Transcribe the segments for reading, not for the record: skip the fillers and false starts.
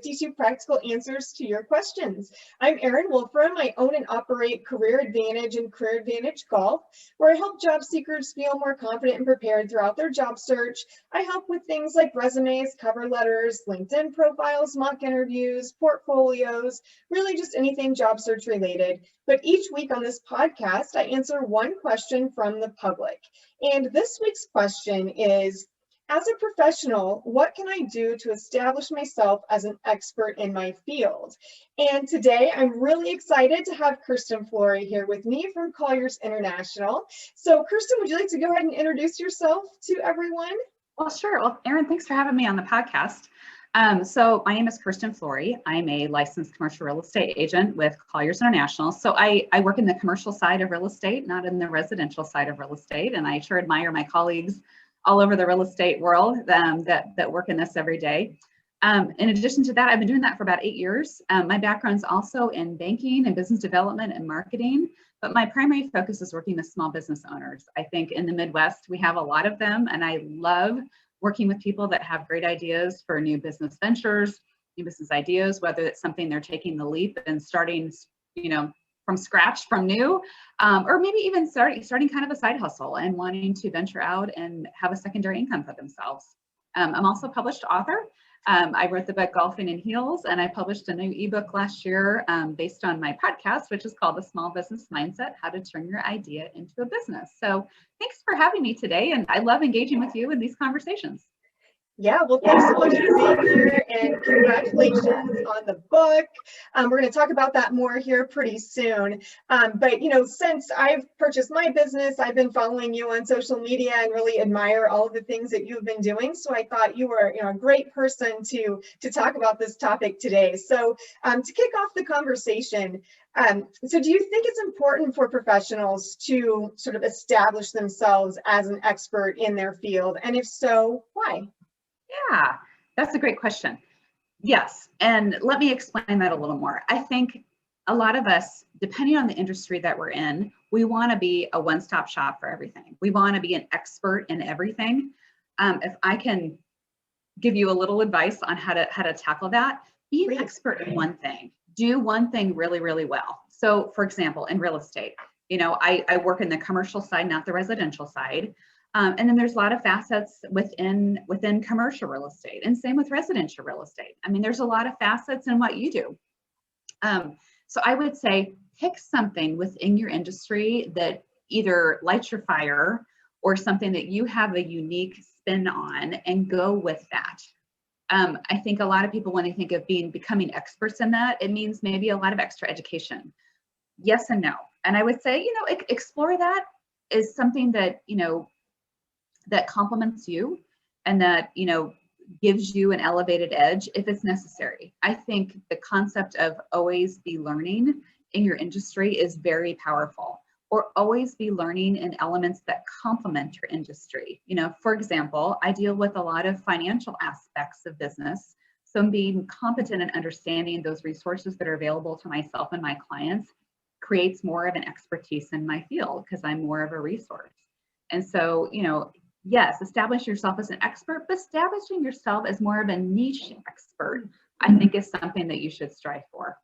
52 practical answers to your questions. I'm Erin Wolfram. I own and operate Career Advantage and Career Advantage Golf, where I help job seekers feel more confident and prepared throughout their job search. I help with things like resumes, cover letters, LinkedIn profiles, mock interviews, portfolios, really just anything job search related. But each week on this podcast, I answer one question from the public. And this week's question is, as a professional, what can I do to establish myself as an expert in my field? And today I'm really excited to have Kirsten Flory here with me from Colliers International. So Kirsten, would you like to go ahead and introduce yourself to everyone? Well, sure. Well, Erin, thanks for having me on the podcast. So my name is Kirsten Flory. I'm a licensed commercial real estate agent with Colliers International. So I work in the commercial side of real estate, not in the residential side of real estate. And I sure admire my colleagues all over the real estate world that work in this every day. In addition to that, I've been doing that for about 8 years. My background's also in banking and business development and marketing, but my primary focus is working with small business owners. I think in the Midwest, we have a lot of them, and I love working with people that have great ideas for new business ventures, new business ideas, whether it's something they're taking the leap and starting, from scratch, from new, or maybe even starting kind of a side hustle and wanting to venture out and have a secondary income for themselves. I'm also a published author. I wrote the book Golfing in Heels, and I published a new ebook last year based on my podcast, which is called The Small Business Mindset: How to Turn Your Idea into a Business. So thanks for having me today, and I love engaging with you in these conversations. Yeah, well, thanks so much for being here, and congratulations on the book. We're going to talk about that more here pretty soon. But, since I've purchased my business, I've been following you on social media and really admire all of the things that you've been doing. So I thought you were, a great person to talk about this topic today. So to kick off the conversation, so do you think it's important for professionals to sort of establish themselves as an expert in their field? And if so, why? Yeah, that's a great question. Yes, and let me explain that a little more. I think a lot of us, depending on the industry that we're in, we want to be a one-stop shop for everything. We want to be an expert in everything. If I can give you a little advice on how to tackle that, be an expert in one thing. Do one thing really, really well. So, for example, in real estate, I work in the commercial side, not the residential side. And then there's a lot of facets within commercial real estate, and same with residential real estate. I mean, there's a lot of facets in what you do. So I would say pick something within your industry that either lights your fire or something that you have a unique spin on, and go with that. I think a lot of people, when they think of becoming experts in that, it means maybe a lot of extra education. Yes and no. And I would say, explore that is something that, that complements you and that, gives you an elevated edge if it's necessary. I think the concept of always be learning in your industry is very powerful, or always be learning in elements that complement your industry. For example, I deal with a lot of financial aspects of business. So being competent in understanding those resources that are available to myself and my clients creates more of an expertise in my field because I'm more of a resource. And so, yes, establish yourself as an expert, but establishing yourself as more of a niche expert, I think, is something that you should strive for.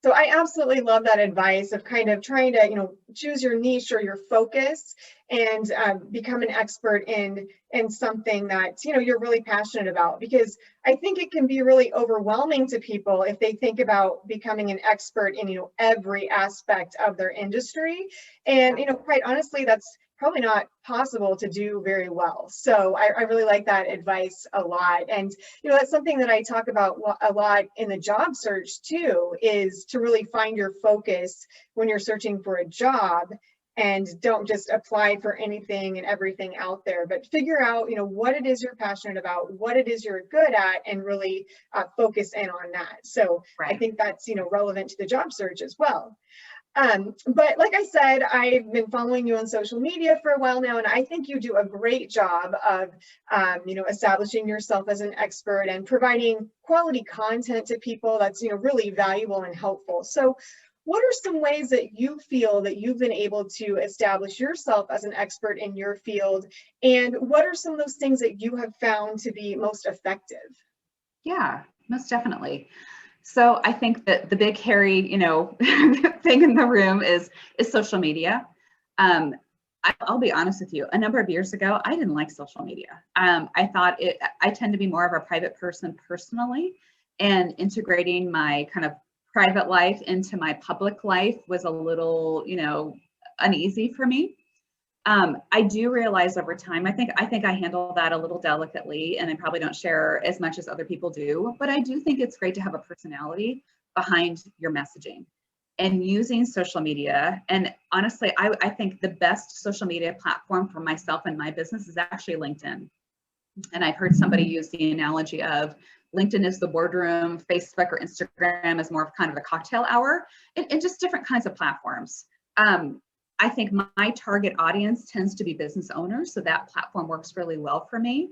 So I absolutely love that advice of kind of trying to, choose your niche or your focus and become an expert in something that, you're really passionate about, because I think it can be really overwhelming to people if they think about becoming an expert in, every aspect of their industry. And, quite honestly, that's probably not possible to do very well. So I really like that advice a lot. And, that's something that I talk about a lot in the job search too, is to really find your focus when you're searching for a job, and don't just apply for anything and everything out there, but figure out, what it is you're passionate about, what it is you're good at, and really focus in on that. So right. I think that's, relevant to the job search as well. But like I said, I've been following you on social media for a while now, and I think you do a great job of, establishing yourself as an expert and providing quality content to people that's, really valuable and helpful. So what are some ways that you feel that you've been able to establish yourself as an expert in your field? And what are some of those things that you have found to be most effective? Yeah, Most definitely. So I think that the big hairy, thing in the room is social media. I'll be honest with you. A number of years ago, I didn't like social media. I tend to be more of a private person personally, and integrating my kind of private life into my public life was a little, uneasy for me. I do realize over time, I think I handle that a little delicately, and I probably don't share as much as other people do, but I do think it's great to have a personality behind your messaging and using social media. And honestly, I think the best social media platform for myself and my business is actually LinkedIn. And I've heard somebody use the analogy of LinkedIn is the boardroom, Facebook or Instagram is more of kind of the cocktail hour, and just different kinds of platforms. I think my target audience tends to be business owners, so that platform works really well for me.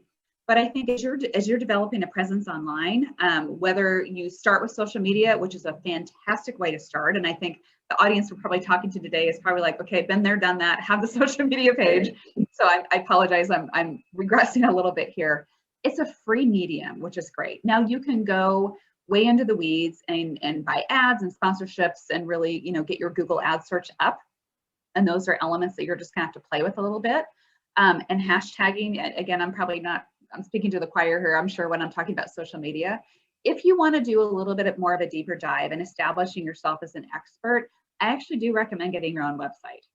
But I think as you're developing a presence online, whether you start with social media, which is a fantastic way to start, and I think the audience we're probably talking to today is probably like, okay, been there, done that, have the social media page. So I apologize, I'm regressing a little bit here. It's a free medium, which is great. Now you can go way into the weeds and buy ads and sponsorships and really, get your Google ad search up. And those are elements that you're just gonna have to play with a little bit. And hashtagging, again, I'm speaking to the choir here, I'm sure, when I'm talking about social media. If you wanna do a little bit more of a deeper dive and establishing yourself as an expert, I actually do recommend getting your own website.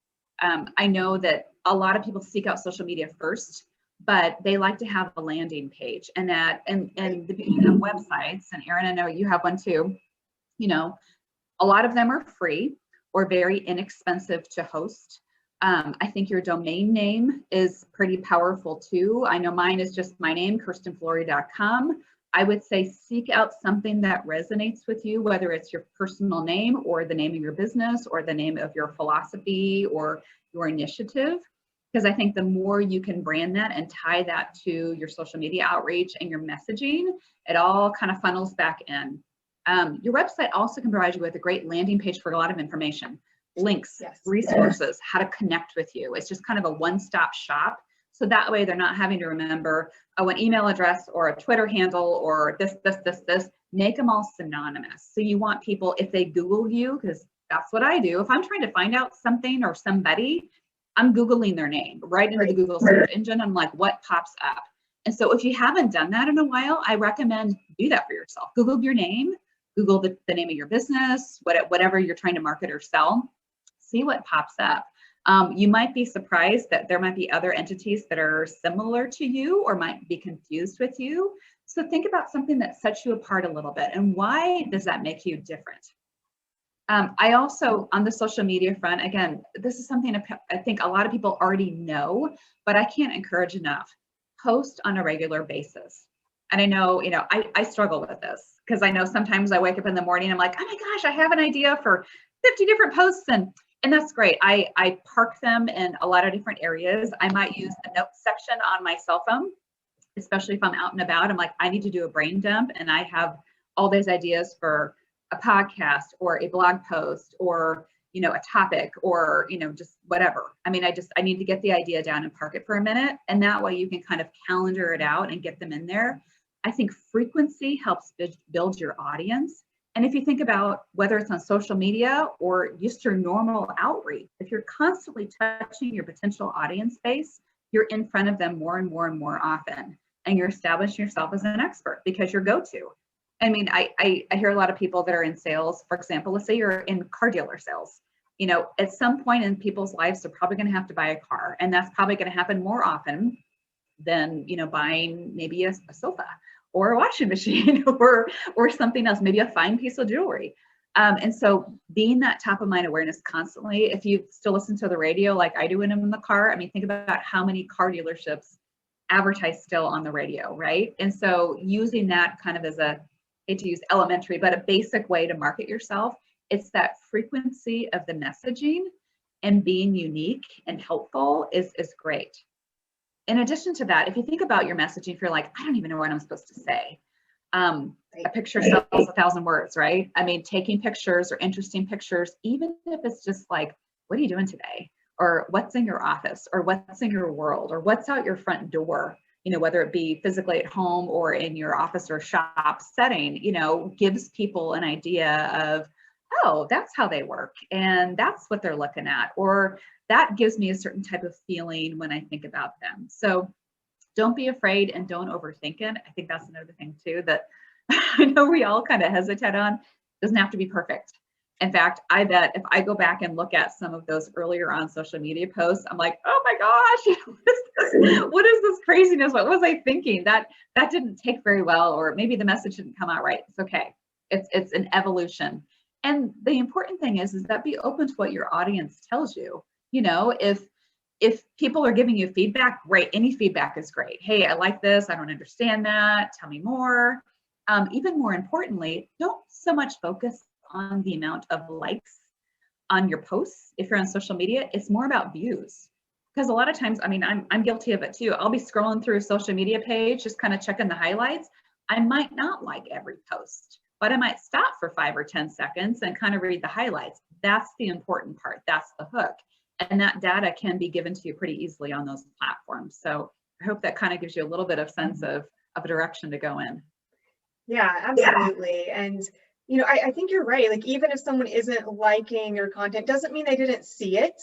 I know that a lot of people seek out social media first, but they like to have a landing page, and the beauty of websites, and Erin, I know you have one too, a lot of them are free or very inexpensive to host. I think your domain name is pretty powerful too. I know mine is just my name, kirstenflory.com. I would say seek out something that resonates with you, whether it's your personal name or the name of your business or the name of your philosophy or your initiative. Because I think the more you can brand that and tie that to your social media outreach and your messaging, it all kind of funnels back in. Your website also can provide you with a great landing page for a lot of information, links, Yes. resources, how to connect with you. It's just kind of a one-stop shop. So that way they're not having to remember an email address or a Twitter handle or this, make them all synonymous. So you want people, if they Google you, because that's what I do. If I'm trying to find out something or somebody, I'm Googling their name right into the Google search engine. I'm like, what pops up? And so if you haven't done that in a while, I recommend do that for yourself. Google your name, Google the name of your business, whatever you're trying to market or sell, see what pops up. You might be surprised that there might be other entities that are similar to you or might be confused with you. So think about something that sets you apart a little bit, and why does that make you different? I also, on the social media front, again, this is something I think a lot of people already know, but I can't encourage enough. Post on a regular basis. And I know, I struggle with this because I know sometimes I wake up in the morning, I'm like, oh my gosh, I have an idea for 50 different posts, and that's great. I park them in a lot of different areas. I might use the notes section on my cell phone, especially if I'm out and about. I'm like, I need to do a brain dump, and I have all these ideas for a podcast or a blog post or, a topic or, just whatever. I mean, I need to get the idea down and park it for a minute. And that way you can kind of calendar it out and get them in there. I think frequency helps build your audience. And if you think about whether it's on social media or just your normal outreach, if you're constantly touching your potential audience base, you're in front of them more and more and more often. And you're establishing yourself as an expert because you're go-to. I mean, I hear a lot of people that are in sales, for example, let's say you're in car dealer sales. At some point in people's lives, they're probably going to have to buy a car. And that's probably going to happen more often than, buying maybe a sofa or a washing machine or something else, maybe a fine piece of jewelry. And so being that top of mind awareness constantly, if you still listen to the radio like I do when I'm in the car, I mean, think about how many car dealerships advertise still on the radio, right? And so using that kind of as I hate to use elementary, but a basic way to market yourself, it's that frequency of the messaging and being unique and helpful is great. In addition to that, if you think about your messaging, if you're like, I don't even know what I'm supposed to say, a picture sells 1,000 words, right? I mean, taking pictures or interesting pictures, even if it's just like, what are you doing today? Or what's in your office? Or what's in your world? Or what's out your front door? whether it be physically at home or in your office or shop setting, gives people an idea of, oh, that's how they work and that's what they're looking at, or that gives me a certain type of feeling when I think about them. So don't be afraid and don't overthink it. I think that's another thing too that I know we all kind of hesitate on. It doesn't have to be perfect. In fact, I bet if I go back and look at some of those earlier on social media posts, I'm like, oh my gosh, what is this craziness? What was I thinking? That didn't take very well, or maybe the message didn't come out right. It's okay. It's an evolution. And the important thing is that be open to what your audience tells you. If people are giving you feedback, great. Any feedback is great. Hey, I like this. I don't understand that. Tell me more. Even more importantly, don't so much focus on the amount of likes on your posts. If you're on social media, it's more about views. Because a lot of times, I'm guilty of it too. I'll be scrolling through a social media page, just kind of checking the highlights. I might not like every post, but I might stop for 5 or 10 seconds and kind of read the highlights. That's the important part. That's the hook. And that data can be given to you pretty easily on those platforms. So I hope that kind of gives you a little bit of sense of a direction to go in. Yeah, absolutely. And I think you're right. Like, even if someone isn't liking your content, doesn't mean they didn't see it.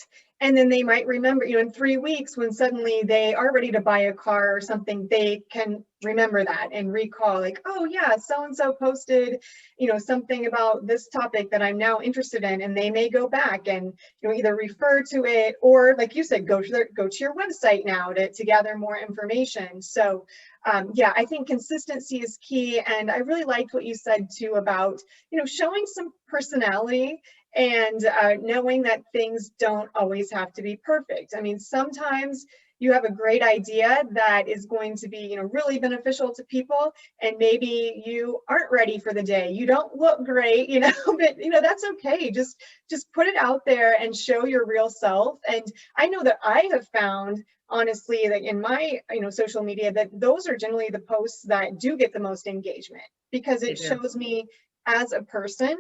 And then they might remember, in 3 weeks when suddenly they are ready to buy a car or something, they can remember that and recall, like, oh yeah, so-and-so posted, something about this topic that I'm now interested in. And they may go back and, either refer to it, or like you said, go to your website now to gather more information. So yeah, I think consistency is key. And I really liked what you said too about, showing some personality and knowing that things don't always have to be perfect. Sometimes you have a great idea that is going to be, really beneficial to people, and maybe you aren't ready for the day. You don't look great, but that's okay. Just put it out there and show your real self. And I know that I have found, honestly, like in my social media, that those are generally the posts that do get the most engagement, because it shows me as a person,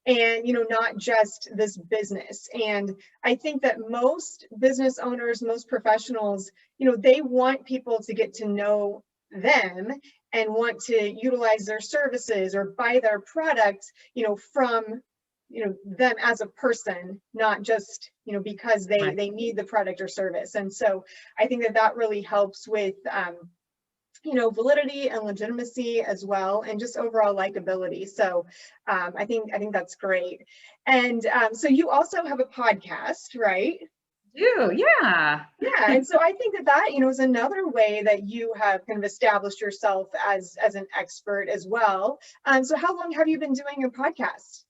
and not just this business. And I think that most business owners, most professionals, they want people to get to know them and want to utilize their services or buy their products, from them as a person, not just because they need the product or service. And so I think that really helps with validity and legitimacy as well, and just overall likability. So I think that's great. And so you also have a podcast, right? Yeah. And so I think that is another way that you have kind of established yourself as an expert as well. So how long have you been doing your podcast?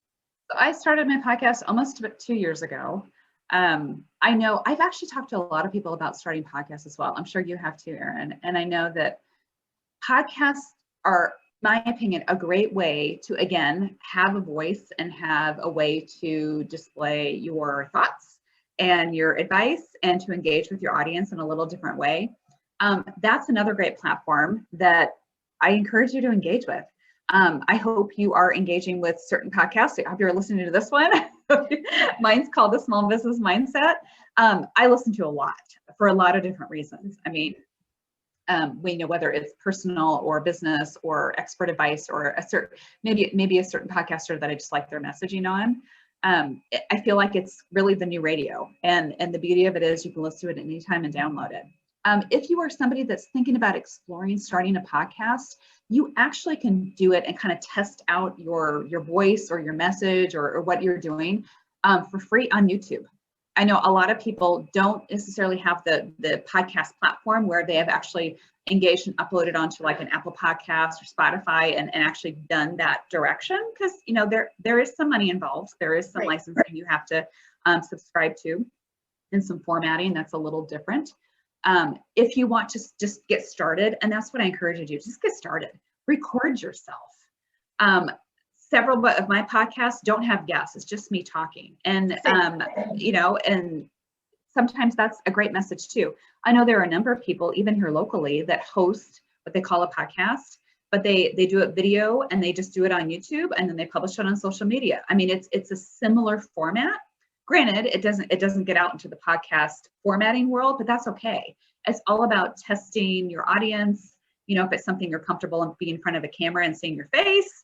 I started my podcast almost about 2 years ago. I know I've actually talked to a lot of people about starting podcasts as well. I'm sure you have too, Erin. And I know that podcasts are, in my opinion, a great way to, again, have a voice and have a way to display your thoughts and your advice and to engage with your audience in a little different way. That's another great platform that I encourage you to engage with. I hope you are engaging with certain podcasts. I hope you're listening to this one. Mine's called The Small Business Mindset. I listen to a lot for a lot of different reasons. We know whether it's personal or business or expert advice or maybe a certain podcaster that I just like their messaging on. I feel like it's really the new radio, and the beauty of it is you can listen to it anytime and download it. If you are somebody that's thinking about exploring starting a podcast, you actually can do it and kind of test out your voice or your message or what you're doing for free on YouTube. I know a lot of people don't necessarily have the podcast platform where they have actually engaged and uploaded onto like an Apple Podcast or Spotify and actually done that direction, because there is some money involved. There is some licensing you have to subscribe to, and some formatting that's a little different. If you want to just get started, and that's what I encourage you to do, just get started, record yourself. Several of my podcasts don't have guests. It's just me talking. And, and sometimes that's a great message too. I know there are a number of people, even here locally, that host what they call a podcast, but they do it video and they just do it on YouTube and then they publish it on social media. It's a similar format, Granted, it doesn't get out into the podcast formatting world, but that's okay. It's all about testing your audience. You know, if it's something you're comfortable in being in front of a camera and seeing your face,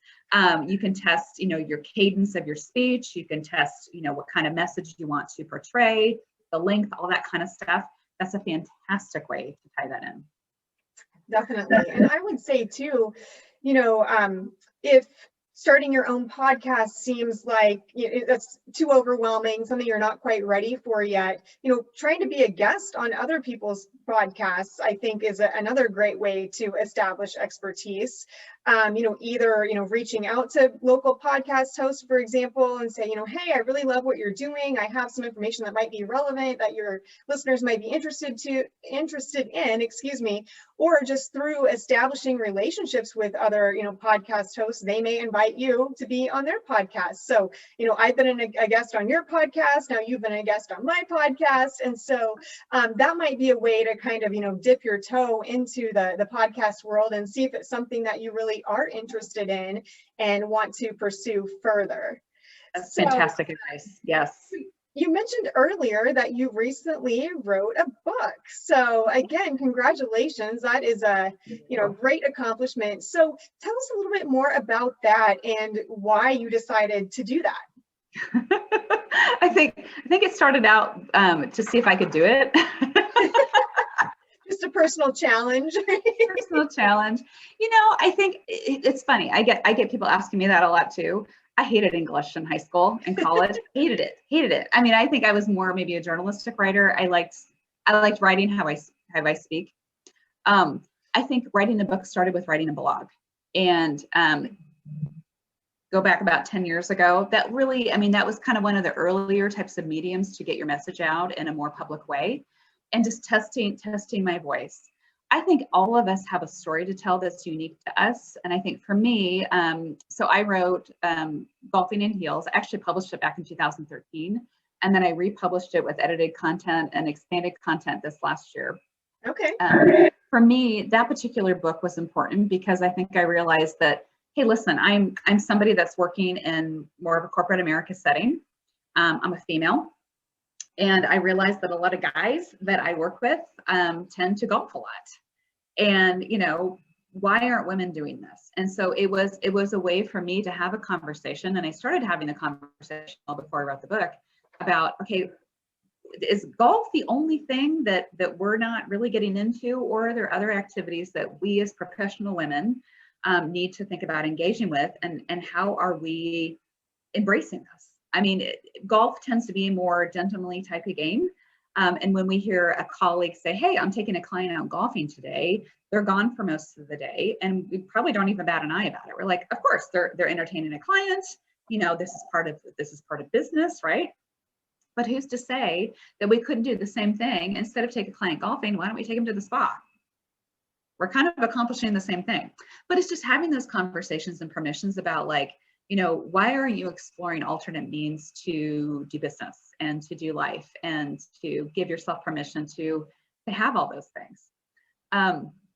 you can test, you know, your cadence of your speech. You can test, you know, what kind of message you want to portray, the length, all that kind of stuff. That's a fantastic way to tie that in. Definitely. And I would say too, you know, if starting your own podcast seems like that's too overwhelming, something you're not quite ready for yet, you know, trying to be a guest on other people's podcasts, I think is another great way to establish expertise. You know, either, you know, reaching out to local podcast hosts, for example, and say, you know, hey, I really love what you're doing. I have some information that might be relevant that your listeners might be interested in, excuse me, or just through establishing relationships with other, you know, podcast hosts, they may invite you to be on their podcast. So, you know, I've been a guest on your podcast. Now you've been a guest on my podcast. And so that might be a way to kind of, you know, dip your toe into the podcast world and see if it's something that you really are interested in and want to pursue further. That's fantastic advice. Yes. You mentioned earlier that you recently wrote a book. So again, congratulations. That is a, you know, great accomplishment. So tell us a little bit more about that and why you decided to do that. I think it started out to see if I could do it. Just a personal challenge. Personal challenge. You know, I think it's funny. I get people asking me that a lot too. I hated English in high school and college. Hated it. I mean, I think I was more maybe a journalistic writer. I liked writing how I speak. I think writing a book started with writing a blog, and go back about 10 years ago. That really, I mean, that was kind of one of the earlier types of mediums to get your message out in a more public way, and just testing my voice. I think all of us have a story to tell that's unique to us. And I think for me, so I wrote Golfing in Heels. I actually published it back in 2013. And then I republished it with edited content and expanded content this last year. Okay. For me, that particular book was important because I think I realized that, hey, listen, I'm somebody that's working in more of a corporate America setting. I'm a female. And I realized that a lot of guys that I work with tend to golf a lot. And, you know, why aren't women doing this? And so it was a way for me to have a conversation. And I started having a conversation before I wrote the book about, okay, is golf the only thing that we're not really getting into, or are there other activities that we as professional women need to think about engaging with, and how are we embracing this? I mean, golf tends to be a more gentlemanly type of game. And when we hear a colleague say, hey, I'm taking a client out golfing today, they're gone for most of the day. And we probably don't even bat an eye about it. We're like, of course, they're entertaining a client. You know, this is part of business, right? But who's to say that we couldn't do the same thing? Instead of take a client golfing, why don't we take them to the spa? We're kind of accomplishing the same thing. But it's just having those conversations and permissions about, like, you know, why are you exploring alternate means to do business and to do life and to give yourself permission to have all those things?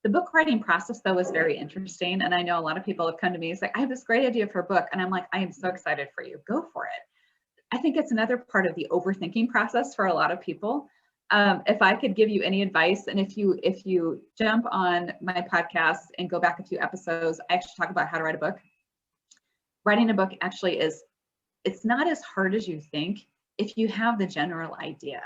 The book writing process, though, is very interesting. And I know a lot of people have come to me and say, I have this great idea for a book. And I'm like, I am so excited for you. Go for it. I think it's another part of the overthinking process for a lot of people. If I could give you any advice, and if you jump on my podcast and go back a few episodes, I actually talk about how to write a book. Writing a book actually it's not as hard as you think if you have the general idea.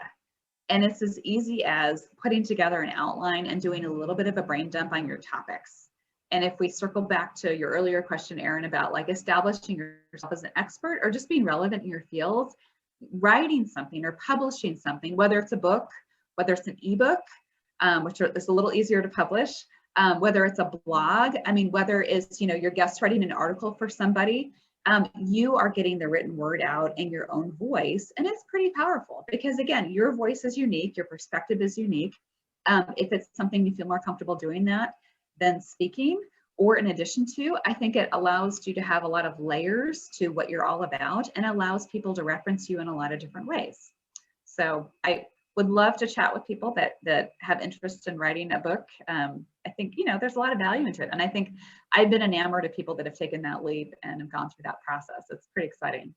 And it's as easy as putting together an outline and doing a little bit of a brain dump on your topics. And if we circle back to your earlier question, Erin, about like establishing yourself as an expert or just being relevant in your field, writing something or publishing something, whether it's a book, whether it's an ebook, which is a little easier to publish, whether it's a blog, I mean, whether it's, you know, you're guest writing an article for somebody, you are getting the written word out in your own voice. And it's pretty powerful because, again, your voice is unique, your perspective is unique. If it's something you feel more comfortable doing that than speaking, or in addition to, I think it allows you to have a lot of layers to what you're all about and allows people to reference you in a lot of different ways. So I would love to chat with people that have interest in writing a book. I think, you know, there's a lot of value into it. And I think I've been enamored of people that have taken that leap and have gone through that process. It's pretty exciting.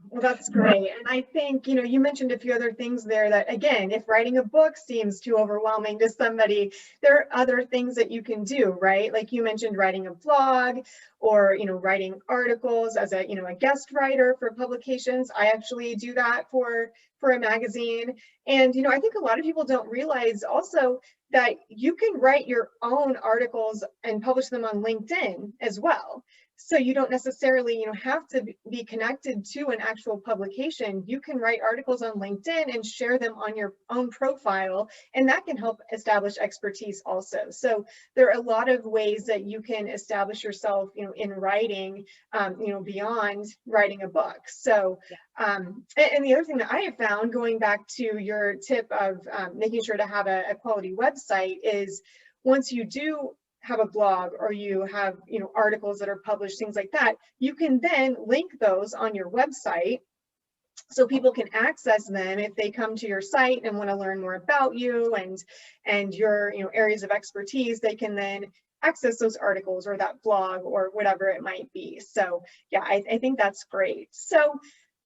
Well, that's great. And I think, you mentioned a few other things there that, again, if writing a book seems too overwhelming to somebody, there are other things that you can do, right? Like you mentioned writing a blog or, writing articles as a guest writer for publications. I actually do that for a magazine. And, I think a lot of people don't realize also that you can write your own articles and publish them on LinkedIn as well. So you don't necessarily, have to be connected to an actual publication. You can write articles on LinkedIn and share them on your own profile, and that can help establish expertise also. So there are a lot of ways that you can establish yourself, in writing, beyond writing a book. So, and the other thing that I have found, going back to your tip of making sure to have a quality website, is once you do have a blog or you have articles that are published, things like that, you can then link those on your website so people can access them if they come to your site and want to learn more about you and your areas of expertise. They can then access those articles or that blog or whatever it might be. So yeah, I think that's great. So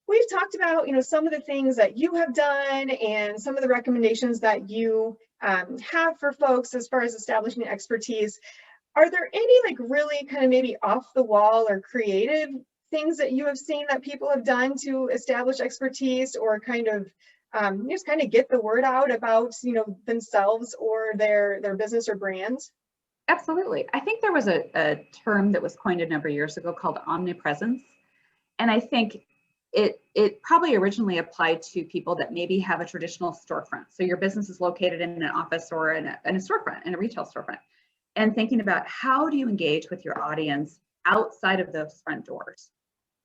we've talked about some of the things that you have done and some of the recommendations that you have for folks as far as establishing expertise. Are there any like really kind of maybe off the wall or creative things that you have seen that people have done to establish expertise or kind of just kind of get the word out about themselves or their business or brands? Absolutely. I think there was a term that was coined a number of years ago called omnipresence. And I think it probably originally applied to people that maybe have a traditional storefront. So your business is located in an office or in a storefront, in a retail storefront. And thinking about how do you engage with your audience outside of those front doors.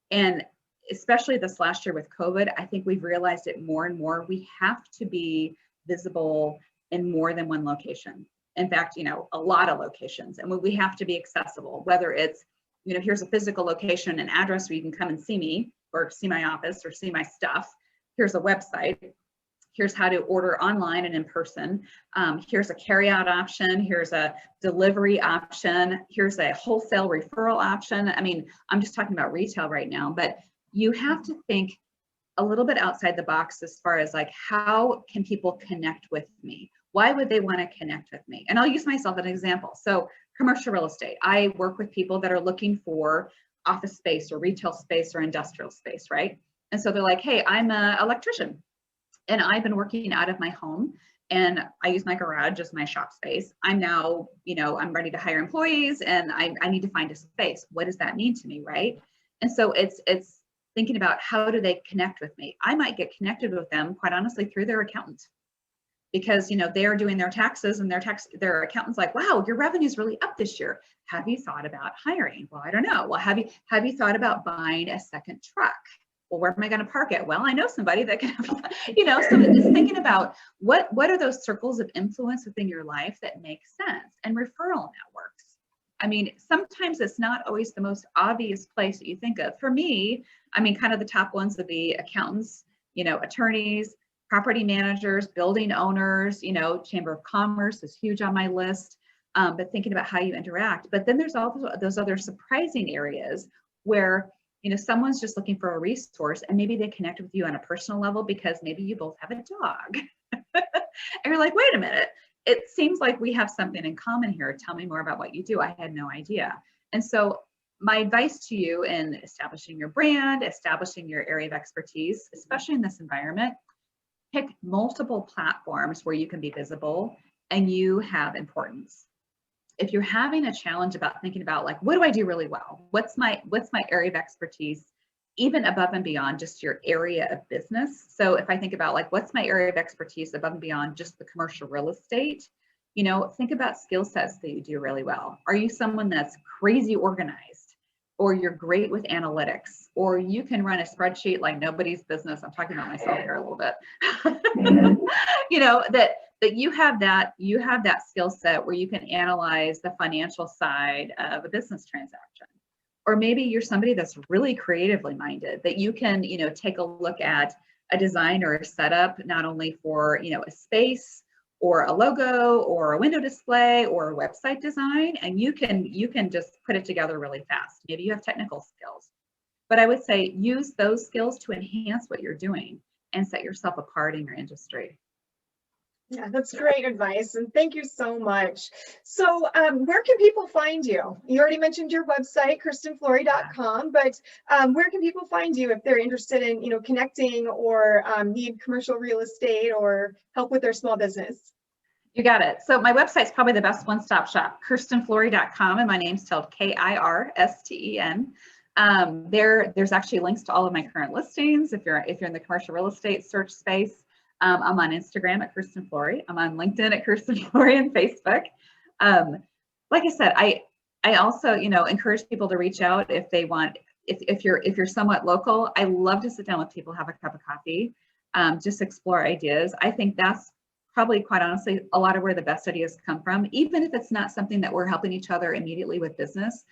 And especially this last year with COVID, I think we've realized it more and more. We have to be visible in more than one location. In fact, a lot of locations. And we have to be accessible, whether it's, here's a physical location, an address where you can come and see me or see my office or see my stuff. Here's a website. Here's how to order online and in person. Here's a carryout option. Here's a delivery option. Here's a wholesale referral option. I mean, I'm just talking about retail right now, but you have to think a little bit outside the box as far as like, how can people connect with me? Why would they want to connect with me? And I'll use myself as an example. So commercial real estate, I work with people that are looking for office space or retail space or industrial space, right? And so they're like, hey, I'm an electrician and I've been working out of my home and I use my garage as my shop space. I'm now, I'm ready to hire employees and I need to find a space. What does that mean to me, right? And so it's thinking about how do they connect with me? I might get connected with them, quite honestly, through their accountant. Because they're doing their taxes and their accountant's like, wow, your revenue's really up this year. Have you thought about hiring? Well, I don't know. Well, have you thought about buying a second truck? Well, where am I going to park it? Well, I know somebody that can, so it's thinking about what are those circles of influence within your life that make sense, and referral networks. I mean, sometimes it's not always the most obvious place that you think of. For me, I mean, kind of the top ones would be accountants, attorneys, property managers, building owners, Chamber of Commerce is huge on my list, but thinking about how you interact. But then there's also those other surprising areas where, someone's just looking for a resource and maybe they connect with you on a personal level because maybe you both have a dog. And you're like, wait a minute, it seems like we have something in common here. Tell me more about what you do. I had no idea. And so my advice to you in establishing your brand, establishing your area of expertise, especially in this environment, pick multiple platforms where you can be visible and you have importance. If you're having a challenge about thinking about like, what do I do really well? What's my area of expertise, even above and beyond just your area of business? So if I think about like, what's my area of expertise above and beyond just the commercial real estate, think about skill sets that you do really well. Are you someone that's crazy organized? Or you're great with analytics, or you can run a spreadsheet like nobody's business. I'm talking about myself here a little bit. That you have that skill set where you can analyze the financial side of a business transaction. Or maybe you're somebody that's really creatively minded, that you can, take a look at a design or a setup, not only for, a space or a logo or a window display or a website design, and you can just put it together really fast. Maybe you have technical skills. But I would say use those skills to enhance what you're doing and set yourself apart in your industry. Yeah, that's great advice. And thank you so much. So where can people find you? You already mentioned your website, kirstenflory.com, but where can people find you if they're interested in, connecting or need commercial real estate or help with their small business? You got it. So my website's probably the best one-stop shop, kirstenflory.com, and my name's spelled Kirsten. There's actually links to all of my current listings. If you're in the commercial real estate search space, I'm on Instagram at Kirsten Flory. I'm on LinkedIn at Kirsten Flory and Facebook. Like I said, I also, encourage people to reach out if they want. If you're somewhat local, I love to sit down with people, have a cup of coffee, just explore ideas. I think that's probably, quite honestly, a lot of where the best ideas come from, even if it's not something that we're helping each other immediately with business.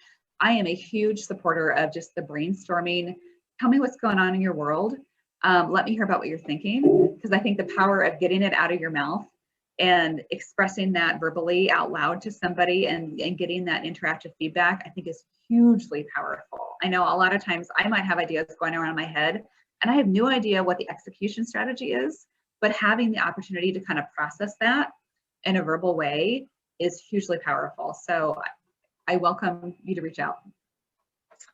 I am a huge supporter of just the brainstorming. Tell me what's going on in your world. Let me hear about what you're thinking, because I think the power of getting it out of your mouth and expressing that verbally out loud to somebody and getting that interactive feedback, I think is hugely powerful. I know a lot of times I might have ideas going around in my head and I have no idea what the execution strategy is, but having the opportunity to kind of process that in a verbal way is hugely powerful. So I welcome you to reach out.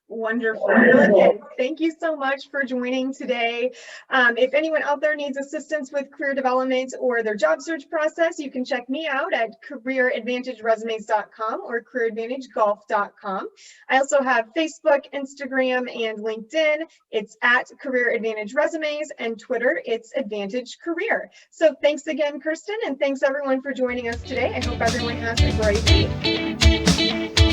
Wonderful. Brilliant. Thank you so much for joining today. If anyone out there needs assistance with career development or their job search process, you can check me out at careeradvantageresumes.com or careeradvantagegolf.com. I also have Facebook, Instagram, and LinkedIn. It's at Career Advantage Resumes, and Twitter, it's Advantage Career. So thanks again, Kirsten, and thanks everyone for joining us today. I hope everyone has a great week.